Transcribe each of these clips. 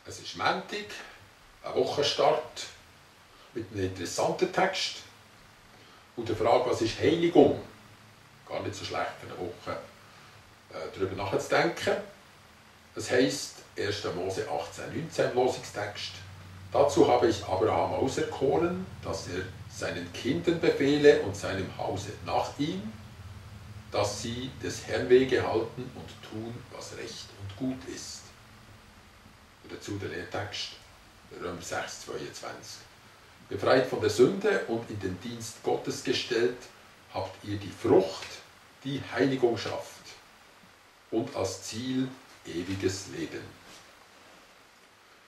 Es ist Montag, ein Wochenstart mit einem interessanten Text und der Frage, was ist Heiligung? Gar nicht so schlecht für eine Woche darüber nachzudenken. Es heisst 1. Mose 18,19 im Losungstext. Dazu habe ich Abraham auserkoren, dass er seinen Kindern befehle und seinem Hause nach ihm, dass sie des Herrn Wege halten und tun, was recht und gut ist. Und dazu der Lehrtext, Römer 6,22. Befreit von der Sünde und in den Dienst Gottes gestellt, habt ihr die Frucht, die Heiligung schafft und als Ziel ewiges Leben.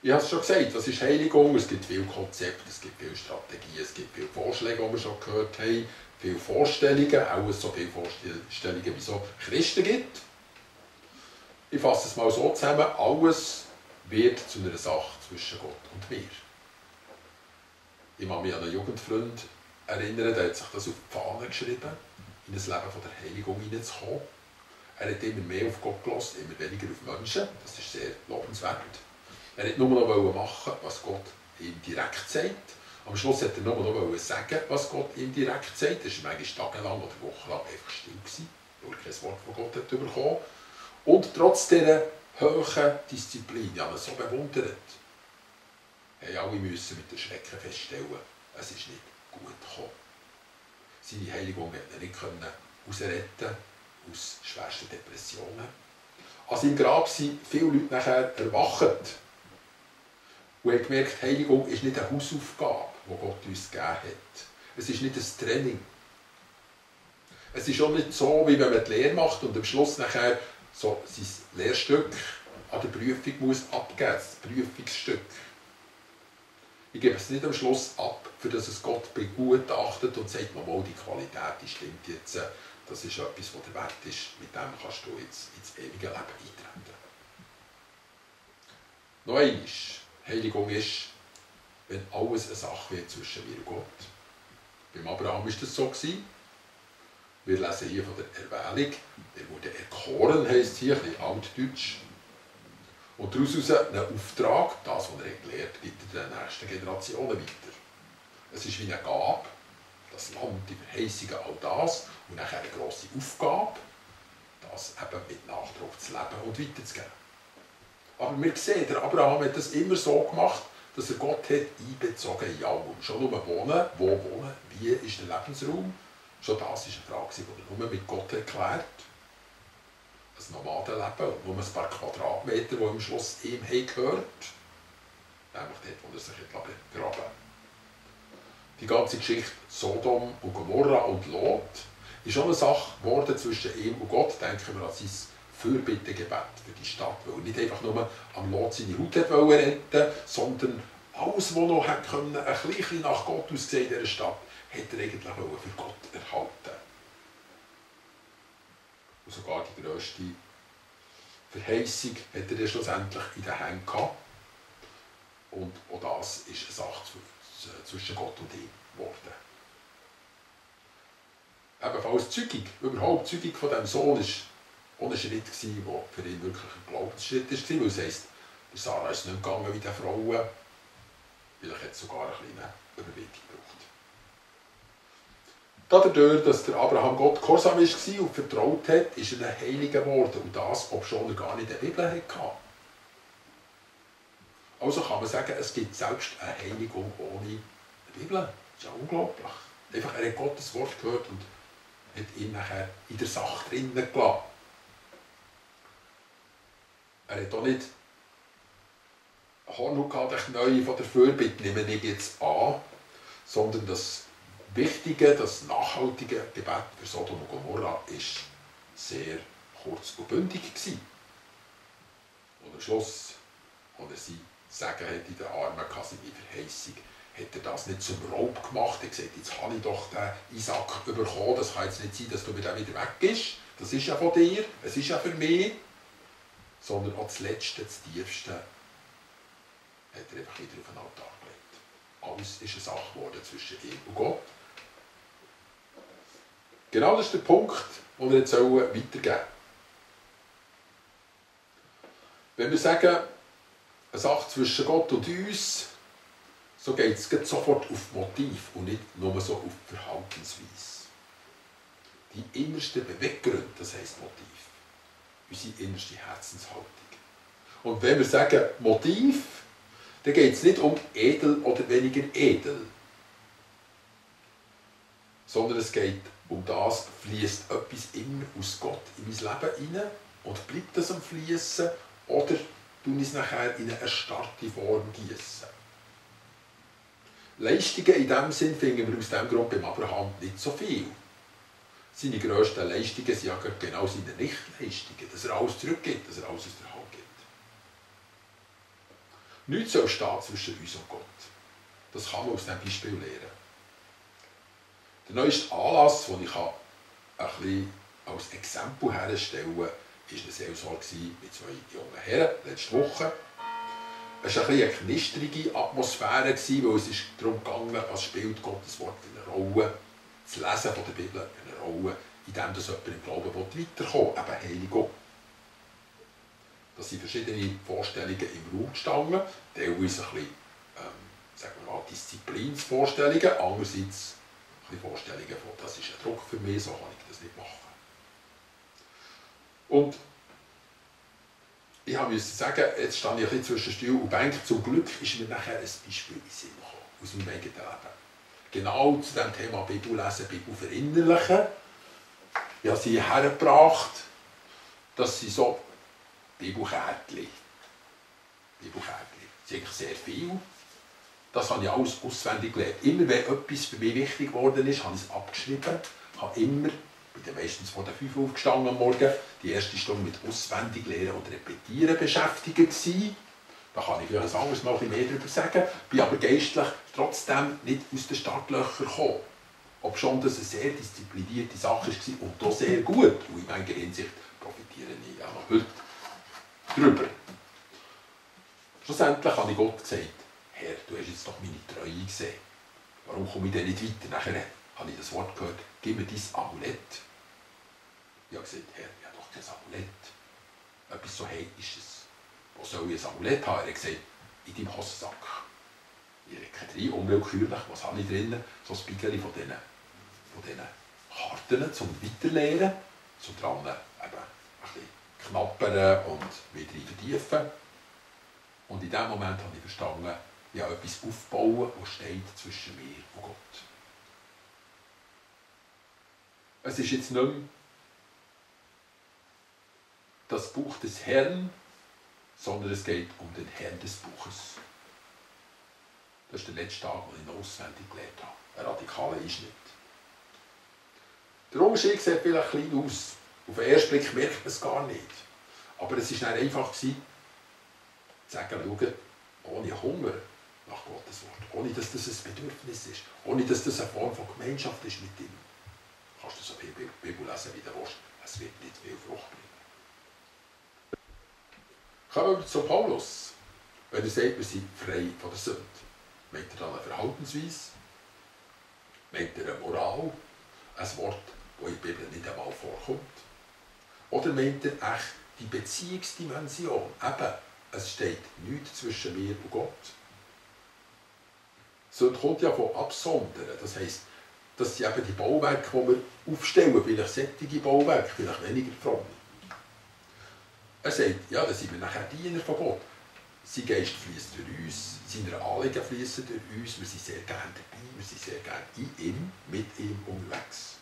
Ich habe es schon gesagt, was ist Heiligung? Es gibt viele Konzepte, es gibt viele Strategien, es gibt viele Vorschläge, die wir schon gehört haben, viele Vorstellungen, auch so viele Vorstellungen, wie es so Christen gibt. Ich fasse es mal so zusammen, alles wird zu einer Sache zwischen Gott und mir. Ich kann mich an einen Jugendfreund erinnern, der hat sich das auf die Fahne geschrieben, in ein Leben von der Heiligung hineinzukommen. Er hat immer mehr auf Gott gelassen, immer weniger auf Menschen. Das ist sehr lobenswert. Er wollte nur noch machen, was Gott ihm direkt sagt. Am Schluss wollte er nur noch sagen, was Gott ihm direkt sagt. Er war manchmal tagelang oder wochenlang einfach still gewesen, weil er kein Wort von Gott hat bekommen. Und trotz dieser hohen Disziplin, ich habe ihn so bewundert, haben alle müssen mit der Schrecken feststellen, es ist nicht gut gekommen. Seine Heiligung konnte er nicht herausretten aus schwersten Depressionen. An seinem Grab sind viele Leute nachher erwacht und haben gemerkt, Heiligung ist nicht eine Hausaufgabe, die Gott uns gegeben hat. Es ist nicht ein Training. Es ist auch nicht so, wie wenn man die Lehre macht und am Schluss nachher so sein Lehrstück an der Prüfung muss abgeben, das Prüfungsstück. Ich gebe es nicht am Schluss ab, für das es Gott begutachtet und sagt, mal, die Qualität die stimmt jetzt. Das ist etwas, was der wert ist. Mit dem kannst du jetzt ins ewige Leben eintreten. Noch einmal, Heiligung ist, wenn alles eine Sache wird zwischen mir und Gott. Beim Abraham war das so. Wir lesen hier von der Erwählung. Er wurde erkoren, heisst hier, ein bisschen altdeutsch. Und daraus einen Auftrag, das, was er gelehrt, gibt er den nächsten Generationen weiter. Es ist wie eine Gabe, das Land, die Verheißungen, all das, und nachher eine grosse Aufgabe, das eben mit Nachdruck zu leben und weiterzugeben. Aber wir sehen, der Abraham hat das immer so gemacht, dass er Gott hat einbezogen in allem. Schon nur wohnen, wo wohnen, wie ist der Lebensraum, schon das war eine Frage, die er nur mit Gott erklärt. Ein Nomadenleben und nur ein paar Quadratmeter, die am Schluss ihm gehört. Nämlich dort, wo er sich begraben hat. Die ganze Geschichte Sodom und Gomorra und Lot ist auch eine Sache geworden zwischen ihm und Gott. Denken wir an sein Fürbittegebet für die Stadt, weil er nicht einfach nur am Lot seine Haut retten wollte, sondern alles, was noch ein bisschen nach Gott aussehen in dieser Stadt, hätte er eigentlich für Gott erhalten. Und sogar die grösste Verheißung hat er schlussendlich in den Händen gehabt. Und auch das ist eine Sache zwischen Gott und ihm geworden. Ebenfalls die Zeugung, überhaupt die Zeugung von diesem Sohn, war auch ein Schritt, der für ihn wirklich ein Glaubensschritt war. Weil es heisst, bei Sarah ist es nicht gegangen wie den Frauen. Vielleicht hat es sogar eine kleine Überwindung gebraucht. Dadurch, dass der Abraham Gott gehorsam war und vertraut hat, ist er ein Heiliger geworden. Und das, obwohl er gar nicht eine Bibel hatte. Also kann man sagen, es gibt selbst eine Heiligung ohne eine Bibel. Das ist ja unglaublich. Einfach, er hat Gottes Wort gehört und hat ihn nachher in der Sache drinnen gelassen. Er hat auch nicht Hornhaut gehabt, neu von der Fürbitte, nehme ich jetzt an, sondern das Wichtige, das nachhaltige Gebet für Sodom und Gomorra war sehr kurz und bündig gewesen. Und am Schluss, als er sein Segen hat in den Armen hatte, seine Verheißung, hat er das nicht zum Raub gemacht. Er hat gesagt, jetzt habe ich doch den Isaac bekommen, das kann jetzt nicht sein, dass du mir dann wieder weg bist. Das ist ja von dir, es ist ja für mich. Sondern auch das Letzte, das Tiefste, hat er einfach wieder auf den Altar gelegt. Alles ist eine Sache geworden zwischen ihm und Gott. Genau das ist der Punkt, den wir jetzt weitergeben sollen. Wenn wir sagen, eine Sache zwischen Gott und uns, so geht es sofort auf Motiv und nicht nur so auf Verhaltensweise. Die innersten Beweggründe, das heisst Motiv. Unsere innerste Herzenshaltung. Und wenn wir sagen Motiv, dann geht es nicht um edel oder weniger edel. Sondern es geht um das, fließt etwas immer aus Gott in mein Leben rein und bleibt das am Fließen oder tun es nachher in eine erstarrte Form gießen. Leistungen in diesem Sinn finden wir aus diesem Grund beim Abraham nicht so viel. Seine grössten Leistungen sind ja genau seine Nichtleistungen, dass er alles zurückgibt, dass er alles aus der Hand gibt. Nichts soll stehen zwischen uns und Gott. Das kann man aus diesem Beispiel lernen. Der neueste Anlass, den ich ein bisschen als Exempel herstellen kann, war eine Seelsorge mit 2 jungen Herren letzte Woche. Es war eine knistrige Atmosphäre, weil es darum ging, was spielt Gottes Wort eine Rolle, das Lesen von der Bibel eine Rolle, in dem dass jemand im Glauben weiterkommen will, eben Heiligung. Das sind verschiedene Vorstellungen im Raum gestanden, teilweise ein bisschen, sagen wir mal, Disziplinsvorstellungen, andererseits Vorstellungen von, das ist ein Druck für mich, so kann ich das nicht machen. Und ich musste sagen, jetzt stehe ich ein bisschen zwischen Stuhl und Bank. Zum Glück ist mir nachher ein Beispiel in den Sinn gekommen, aus meinem eigenen Leben. Genau zu dem Thema Bibel lesen, Bibel verinnerlichen. Ich habe sie hergebracht, dass sie so Bibelkärtchen. Das ist eigentlich sehr viel. Das habe ich alles auswendig gelernt. Immer wenn etwas für mich wichtig geworden ist, habe ich es abgeschrieben. Ich habe immer, ich bin meistens vor der 5 Uhr aufgestanden am Morgen, die erste Stunde mit auswendig lernen und repetieren beschäftigt gewesen. Da kann ich vielleicht ein anderes Mal ein bisschen mehr darüber sagen. Bin aber geistlich trotzdem nicht aus den Startlöchern gekommen. Obschon das eine sehr disziplinierte Sache war und auch sehr gut. Und in meiner Hinsicht profitiere ich ja noch heute darüber. Schlussendlich habe ich Gott gesagt, Herr, du hast jetzt doch meine Treue gesehen. Warum komme ich denn nicht weiter? Nachher habe ich das Wort gehört, gib mir dein Amulett. Ich habe gesagt, Herr, ich habe doch kein Amulett. Etwas so Heidnisches. Wo soll ich ein Amulett haben? Er hat gesagt, in deinem Hosensack. Ich recke rein, unwillkürlich, was habe ich drin? So ein Spiegel von diesen Karten zum Weiterlernen, so dran eben ein bisschen knappern und wieder vertiefen. Und in dem Moment habe ich verstanden, ich habe etwas aufbauen, das steht zwischen mir und Gott. Es ist jetzt nicht mehr das Buch des Herrn, sondern es geht um den Herrn des Buches. Das ist der letzte Tag, den ich noch auswendig gelernt habe. Ein radikaler Einschnitt. Der Unterschied sieht vielleicht klein aus. Auf den ersten Blick merkt man es gar nicht. Aber es war dann einfach, zu sagen, schauen, ohne Hunger nach Gottes Wort, ohne dass das ein Bedürfnis ist, ohne dass das eine Form von Gemeinschaft ist mit ihm. Kannst du so viel Bibel lesen, wie du willst. Es wird nicht viel Frucht bringen. Kommen wir zu Paulus. Wenn er sagt, wir sind frei von der Sünde. Meint er dann eine Verhaltensweise? Meint er eine Moral? Ein Wort, das in der Bibel nicht einmal vorkommt? Oder meint er echt die Beziehungsdimension? Eben, es steht nichts zwischen mir und Gott. Sünde kommt ja von Absondern. Das heisst, das sind eben die Bauwerke, die wir aufstellen. Vielleicht sättige Bauwerke, vielleicht weniger fromme. Er sagt, ja, dann sind wir nachher Diener von Gott. Sein Geist fließt durch uns, seine Anliegen fließen durch uns, wir sind sehr gerne dabei, wir sind sehr gerne in ihm, mit ihm unterwegs.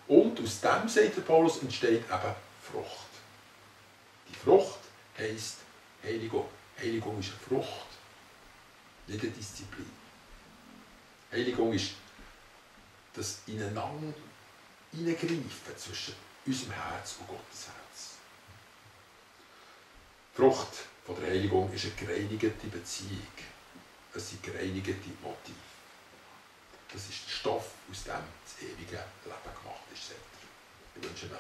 Und aus dem, sagt der Paulus, entsteht eben Frucht. Die Frucht heisst Heiligung. Heiligung ist eine Frucht, nicht eine Disziplin. Heiligung ist das Ineinander hineingreifen zwischen unserem Herz und Gottes Herz. Die Frucht von der Heiligung ist eine gereinigte Beziehung. Es sind gereinigte Motive. Das ist der Stoff, aus dem das ewige Leben gemacht ist. Ich wünsche euch